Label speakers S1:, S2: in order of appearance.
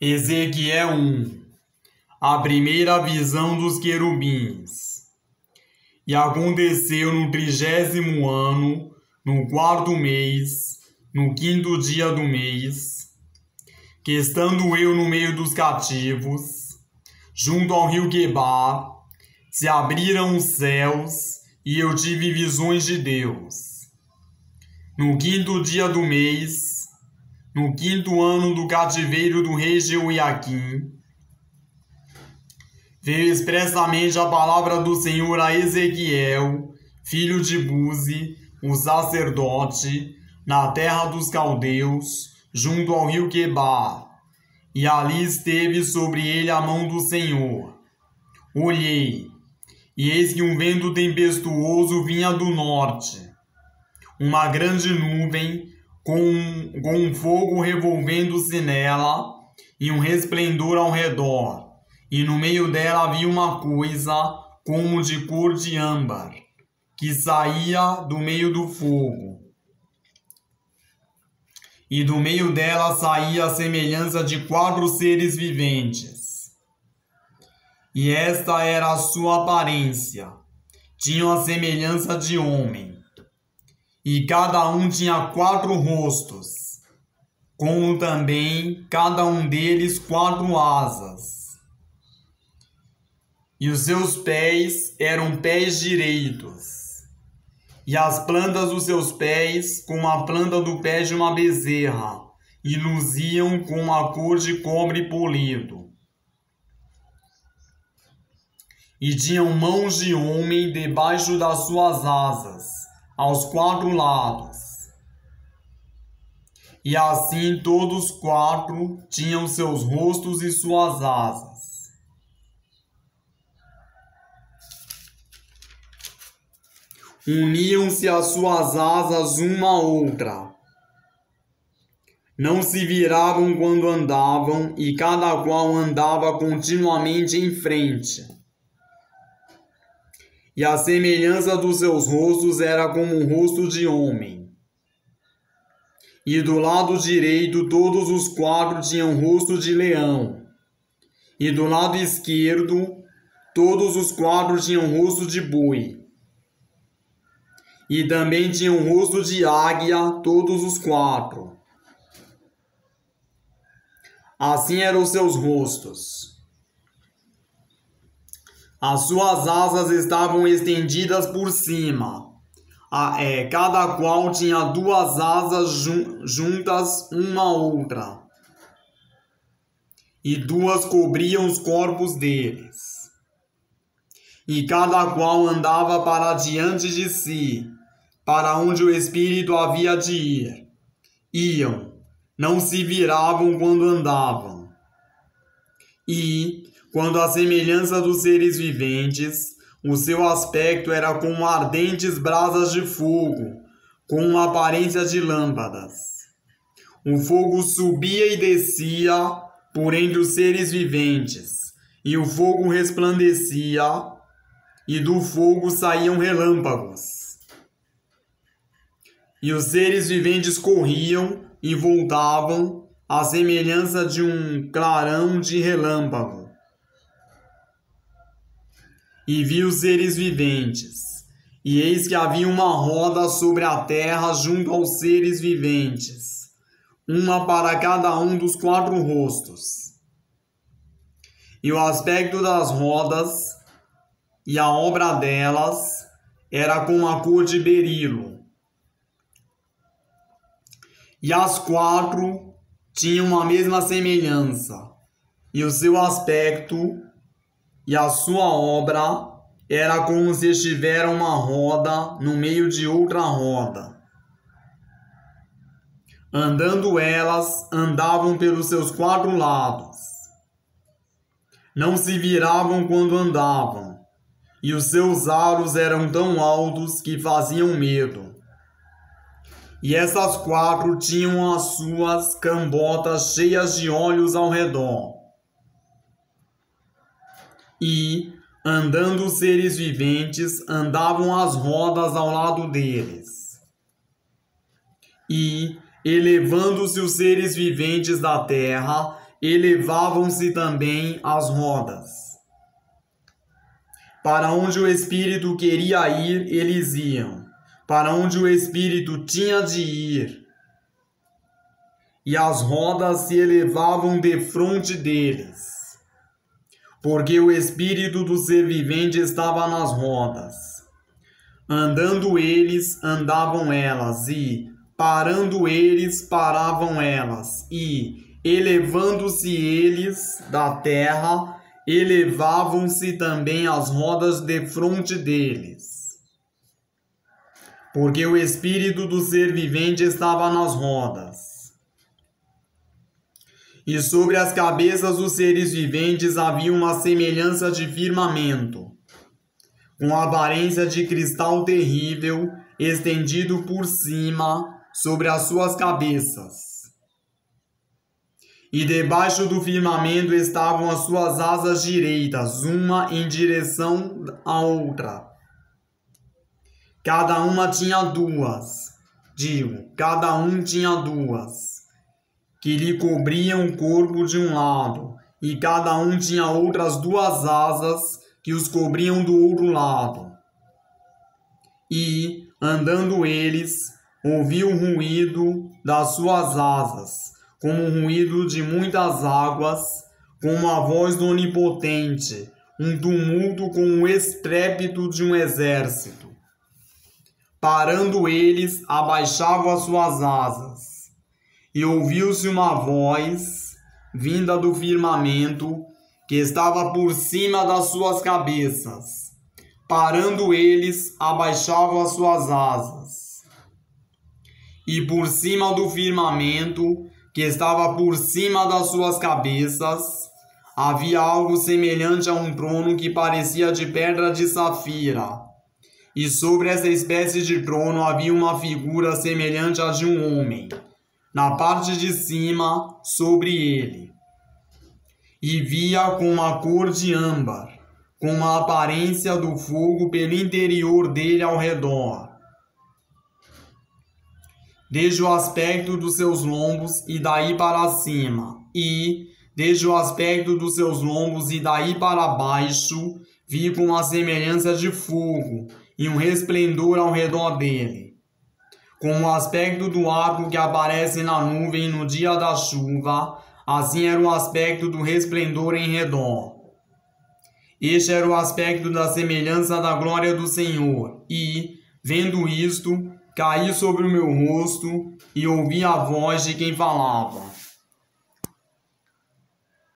S1: Ezequiel 1. A primeira visão dos querubins. E aconteceu no 30º ano, no 4º mês, no 5º dia do mês, que estando eu no meio dos cativos, junto ao rio Quebar, se abriram os céus e eu tive visões de Deus. No 5º dia do mês, no 5º ano do cativeiro do rei Jeoiaquim, veio expressamente a palavra do Senhor a Ezequiel, filho de Buzi, o sacerdote, na terra dos caldeus, junto ao rio Quebar, e ali esteve sobre ele a mão do Senhor. Olhei, e eis que um vento tempestuoso vinha do norte, uma grande nuvem, com um fogo revolvendo-se nela, e um resplendor ao redor, e no meio dela havia uma coisa como de cor de âmbar, que saía do meio do fogo. E do meio dela saía a semelhança de 4 seres viventes. E esta era a sua aparência. Tinham a semelhança de homem. E cada um tinha 4 rostos, como também cada um deles 4 asas. E os seus pés eram pés direitos, e as plantas dos seus pés como a planta do pé de uma bezerra, e luziam com a cor de cobre polido. E tinham mãos de homem debaixo das suas asas, aos 4 lados. E assim todos 4 tinham seus rostos e suas asas. Uniam-se as suas asas uma à outra. Não se viravam quando andavam, e cada qual andava continuamente em frente. E a semelhança dos seus rostos era como o rosto de homem. E do lado direito todos os 4 tinham rosto de leão. E do lado esquerdo todos os 4 tinham rosto de boi. E também tinham o rosto de águia, todos os 4. Assim eram os seus rostos. As suas asas estavam estendidas por cima. Cada qual tinha 2 asas juntas uma à outra. E 2 cobriam os corpos deles. E cada qual andava para diante de si, para onde o Espírito havia de ir. Iam, não se viravam quando andavam. E, quando a semelhança dos seres viventes, o seu aspecto era como ardentes brasas de fogo, com uma aparência de lâmpadas. O fogo subia e descia por entre os seres viventes, e o fogo resplandecia, e do fogo saíam relâmpagos. E os seres viventes corriam e voltavam, à semelhança de um clarão de relâmpago. E vi os seres viventes, e eis que havia uma roda sobre a terra junto aos seres viventes, uma para cada um dos 4 rostos. E o aspecto das rodas e a obra delas era como a cor de berilo. E as 4 tinham a mesma semelhança, e o seu aspecto e a sua obra era como se estivera uma roda no meio de outra roda. Andando elas, andavam pelos seus 4 lados. Não se viravam quando andavam, e os seus aros eram tão altos que faziam medo. E essas 4 tinham as suas cambotas cheias de olhos ao redor. E, andando os seres viventes, andavam as rodas ao lado deles. E, elevando-se os seres viventes da terra, elevavam-se também as rodas. Para onde o Espírito queria ir, eles iam. Para onde o Espírito tinha de ir. E as rodas se elevavam defronte deles. Porque o Espírito do ser vivente estava nas rodas. Andando eles, andavam elas, e parando eles, paravam elas, e elevando-se eles da terra, elevavam-se também as rodas defronte deles. Porque o Espírito do ser vivente estava nas rodas. E sobre as cabeças dos seres viventes havia uma semelhança de firmamento, com aparência de cristal terrível, estendido por cima sobre as suas cabeças. E debaixo do firmamento estavam as suas asas direitas, uma em direção à outra. Cada um tinha duas, que lhe cobriam o corpo de um lado, e cada um tinha outras duas asas que os cobriam do outro lado. E, andando eles, ouviu o ruído das suas asas, como o ruído de muitas águas, como a voz do Onipotente, um tumulto com o estrépito de um exército. Parando eles, abaixavam as suas asas. E ouviu-se uma voz, vinda do firmamento, que estava por cima das suas cabeças. Parando eles, abaixavam as suas asas. E por cima do firmamento, que estava por cima das suas cabeças, havia algo semelhante a um trono que parecia de pedra de safira. E sobre essa espécie de trono havia uma figura semelhante à de um homem, na parte de cima, sobre ele. E via com uma cor de âmbar, com a aparência do fogo pelo interior dele ao redor. Desde o aspecto dos seus lombos e daí para cima, e, desde o aspecto dos seus lombos e daí para baixo, vi com uma semelhança de fogo e um resplendor ao redor dele. Como o aspecto do arco que aparece na nuvem no dia da chuva, assim era o aspecto do resplendor em redor. Este era o aspecto da semelhança da glória do Senhor, e, vendo isto, caí sobre o meu rosto e ouvi a voz de quem falava.